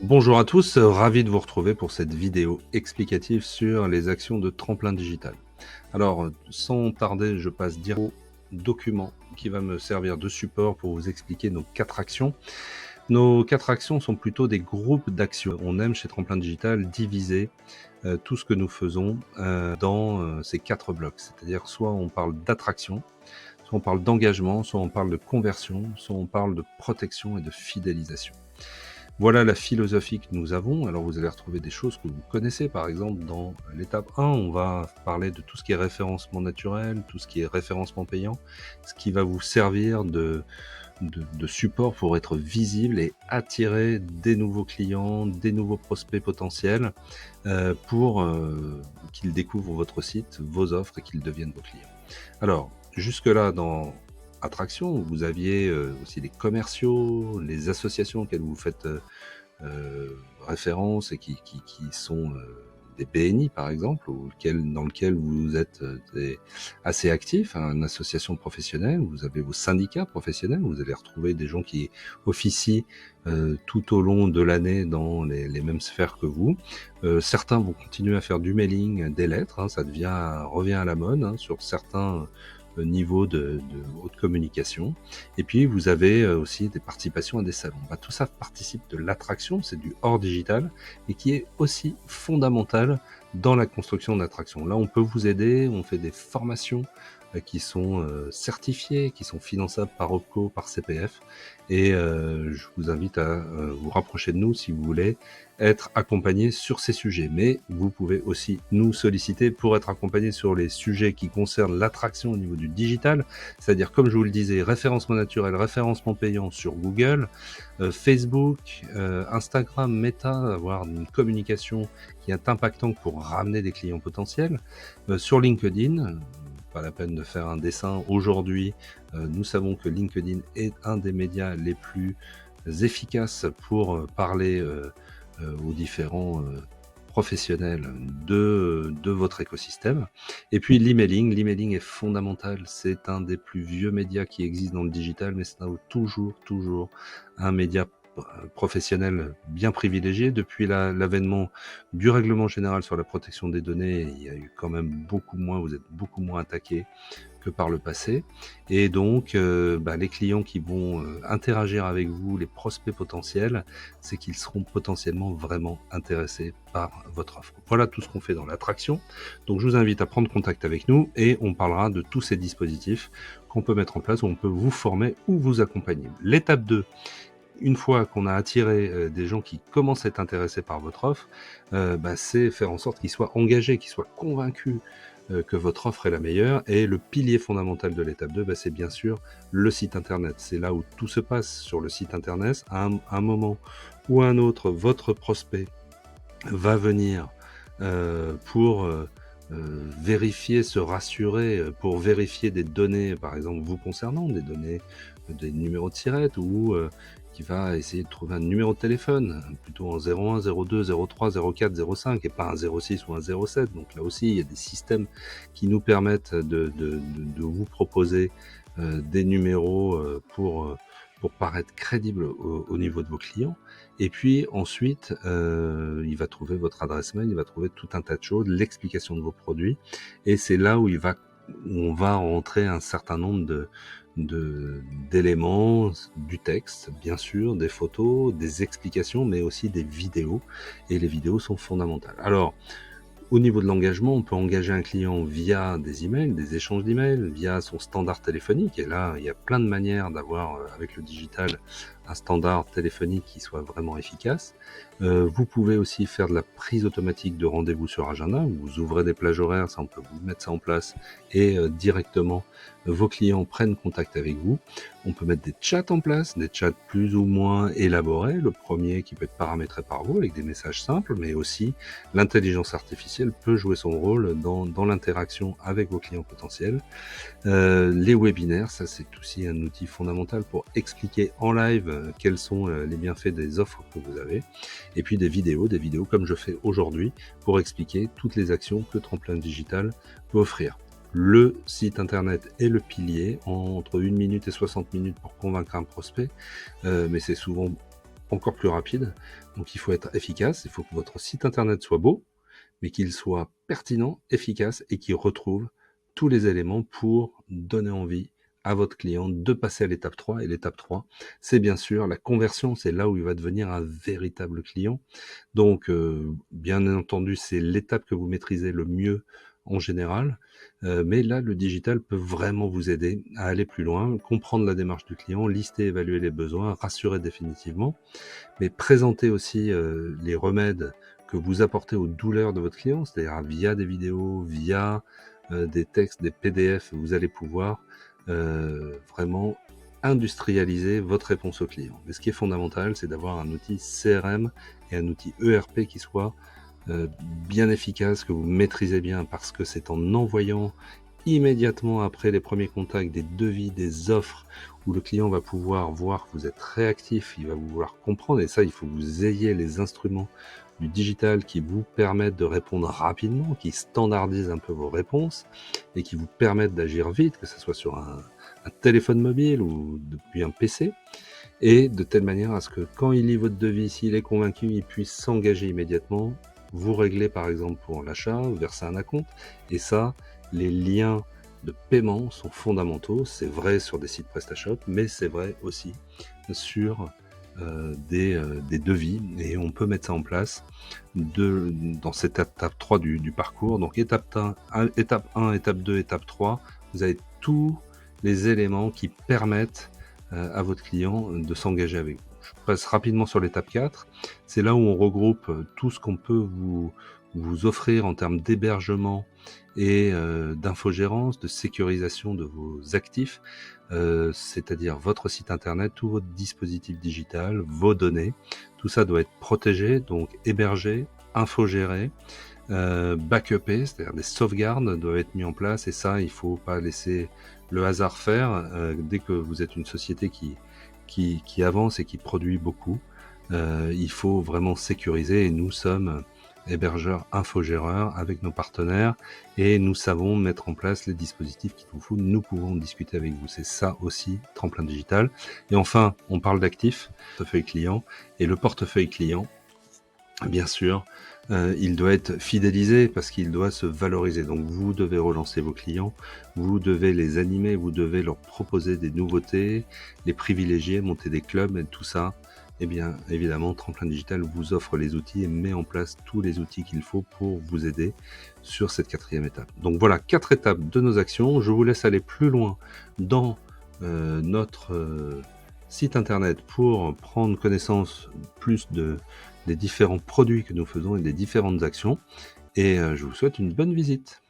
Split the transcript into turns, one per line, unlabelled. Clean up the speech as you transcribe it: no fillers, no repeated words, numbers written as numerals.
Bonjour à tous, ravi de vous retrouver pour cette vidéo explicative sur les actions de tremplin digital. Alors, sans tarder, je passe direct au document qui va me servir de support pour vous expliquer nos 4 actions. Nos 4 actions sont plutôt des groupes d'actions. On aime chez Tremplin Digital diviser tout ce que nous faisons dans ces 4 blocs. C'est-à-dire soit on parle d'attraction, soit on parle d'engagement, soit on parle de conversion, soit on parle de protection et de fidélisation. Voilà la philosophie que nous avons. Alors vous allez retrouver des choses que vous connaissez. Par exemple, dans l'étape 1, on va parler de tout ce qui est référencement naturel, tout ce qui est référencement payant, ce qui va vous servir de support pour être visible et attirer des nouveaux clients, des nouveaux prospects potentiels pour qu'ils découvrent votre site, vos offres et qu'ils deviennent vos clients. Alors, jusque-là, dans Attraction, vous aviez aussi les commerciaux, les associations auxquelles vous faites référence et qui sont des PNI par exemple, dans lequel vous êtes assez actif, hein, une association professionnelle, vous avez vos syndicats professionnels, vous allez retrouver des gens qui officient tout au long de l'année dans les mêmes sphères que vous. Certains vont continuer à faire du mailing, des lettres, hein, ça revient à la mode hein, sur certains niveaux de haute communication. Et puis, vous avez aussi des participations à des salons. Bah, tout ça participe de l'attraction, c'est du hors digital, et qui est aussi fondamental dans la construction d'attraction. Là, on peut vous aider, on fait des formations qui sont certifiées, qui sont finançables par OPCO, par CPF, et je vous invite à vous rapprocher de nous si vous voulez être accompagné sur ces sujets. Mais vous pouvez aussi nous solliciter pour être accompagné sur les sujets qui concernent l'attraction au niveau du digital, c'est-à-dire, comme je vous le disais, référencement naturel, référencement payant sur Google, Facebook, Instagram, Meta, avoir une communication qui est impactante pour ramener des clients potentiels. Sur LinkedIn, pas la peine de faire un dessin aujourd'hui, nous savons que LinkedIn est un des médias les plus efficaces pour parler aux différents professionnels de votre écosystème. Et puis l'emailing est fondamental, c'est un des plus vieux médias qui existent dans le digital, mais c'est toujours un média professionnel bien privilégié. Depuis l'avènement du règlement général sur la protection des données, il y a eu quand même vous êtes beaucoup moins attaqué que par le passé. Et donc, les clients qui vont interagir avec vous, les prospects potentiels, c'est qu'ils seront potentiellement vraiment intéressés par votre offre. Voilà tout ce qu'on fait dans l'attraction. Donc, je vous invite à prendre contact avec nous et on parlera de tous ces dispositifs qu'on peut mettre en place, où on peut vous former ou vous accompagner. L'étape 2, une fois qu'on a attiré des gens qui commencent à être intéressés par votre offre, c'est faire en sorte qu'ils soient engagés, qu'ils soient convaincus que votre offre est la meilleure. Et le pilier fondamental de l'étape 2, c'est bien sûr le site internet. C'est là où tout se passe sur le site internet. À un moment ou à un autre, votre prospect va venir pour vérifier, se rassurer, pour vérifier des données, par exemple vous concernant, des données, des numéros de SIRET, ou qui va essayer de trouver un numéro de téléphone, plutôt en 01, 02, 03, 04, 05, et pas un 06 ou un 07. Donc là aussi, il y a des systèmes qui nous permettent de vous proposer des numéros pour paraître crédible au niveau de vos clients. Et puis ensuite, il va trouver votre adresse mail, il va trouver tout un tas de choses, l'explication de vos produits, et c'est là où on va rentrer un certain nombre d'éléments, du texte, bien sûr, des photos, des explications, mais aussi des vidéos, et les vidéos sont fondamentales. Alors, au niveau de l'engagement, on peut engager un client via des emails, des échanges d'emails, via son standard téléphonique. Et là, il y a plein de manières d'avoir, avec le digital, un standard téléphonique qui soit vraiment efficace. Vous pouvez aussi faire de la prise automatique de rendez-vous sur agenda. Vous ouvrez des plages horaires, ça, on peut vous mettre ça en place, et directement, vos clients prennent contact avec vous. On peut mettre des chats en place, des chats plus ou moins élaborés. Le premier qui peut être paramétré par vous avec des messages simples, mais aussi l'intelligence artificielle peut jouer son rôle dans l'interaction avec vos clients potentiels. Les webinaires, ça c'est aussi un outil fondamental pour expliquer en live quels sont les bienfaits des offres que vous avez. Et puis des vidéos comme je fais aujourd'hui, pour expliquer toutes les actions que Tremplin Digital peut offrir. Le site internet est le pilier, entre 1 minute et 60 minutes pour convaincre un prospect, mais c'est souvent encore plus rapide. Donc il faut être efficace, il faut que votre site internet soit beau, mais qu'il soit pertinent, efficace et qu'il retrouve tous les éléments pour donner envie à votre client de passer à l'étape 3. Et l'étape 3, c'est bien sûr la conversion, c'est là où il va devenir un véritable client. Donc, bien entendu, c'est l'étape que vous maîtrisez le mieux en général, mais là, le digital peut vraiment vous aider à aller plus loin, comprendre la démarche du client, lister, évaluer les besoins, rassurer définitivement, mais présenter aussi les remèdes que vous apportez aux douleurs de votre client, c'est-à-dire via des vidéos, via des textes, des PDF, vous allez pouvoir vraiment industrialiser votre réponse au client. Mais ce qui est fondamental, c'est d'avoir un outil CRM et un outil ERP qui soit bien efficace, que vous maîtrisez bien, parce que c'est en envoyant immédiatement après les premiers contacts des devis, des offres, où le client va pouvoir voir que vous êtes réactif, il va vouloir comprendre, et ça, il faut que vous ayez les instruments du digital qui vous permettent de répondre rapidement, qui standardisent un peu vos réponses, et qui vous permettent d'agir vite, que ce soit sur un téléphone mobile ou depuis un PC, et de telle manière à ce que quand il lit votre devis, s'il est convaincu, il puisse s'engager immédiatement, vous régler par exemple pour l'achat, verser un acompte, et ça, les liens de paiement sont fondamentaux. C'est vrai sur des sites PrestaShop, mais c'est vrai aussi sur des devis, et on peut mettre ça en place dans cette étape 3 du parcours. Donc étape 1, étape 2, étape 3, vous avez tous les éléments qui permettent à votre client de s'engager avec vous. Je passe rapidement sur l'étape 4. C'est là où on regroupe tout ce qu'on peut vous offrir en termes d'hébergement et d'infogérance, de sécurisation de vos actifs, c'est-à-dire votre site internet, tout votre dispositif digital, vos données. Tout ça doit être protégé, donc hébergé, infogéré, backupé, c'est-à-dire des sauvegardes doivent être mis en place, et ça, il faut pas laisser le hasard faire. Dès que vous êtes une société qui avance et qui produit beaucoup, il faut vraiment sécuriser, et nous sommes hébergeurs infogéreurs avec nos partenaires, et nous savons mettre en place les dispositifs qu'il vous faut. Nous pouvons discuter avec vous. C'est ça aussi, Tremplin Digital. Et enfin, on parle d'actifs, portefeuille client, et le portefeuille client, bien sûr, il doit être fidélisé parce qu'il doit se valoriser. Donc vous devez relancer vos clients, vous devez les animer, vous devez leur proposer des nouveautés, les privilégier, monter des clubs, et tout ça. Eh bien, évidemment, Tremplin Digital vous offre les outils et met en place tous les outils qu'il faut pour vous aider sur cette 4e étape. Donc voilà, 4 étapes de nos actions. Je vous laisse aller plus loin dans notre site internet pour prendre connaissance plus des différents produits que nous faisons et des différentes actions. Et je vous souhaite une bonne visite.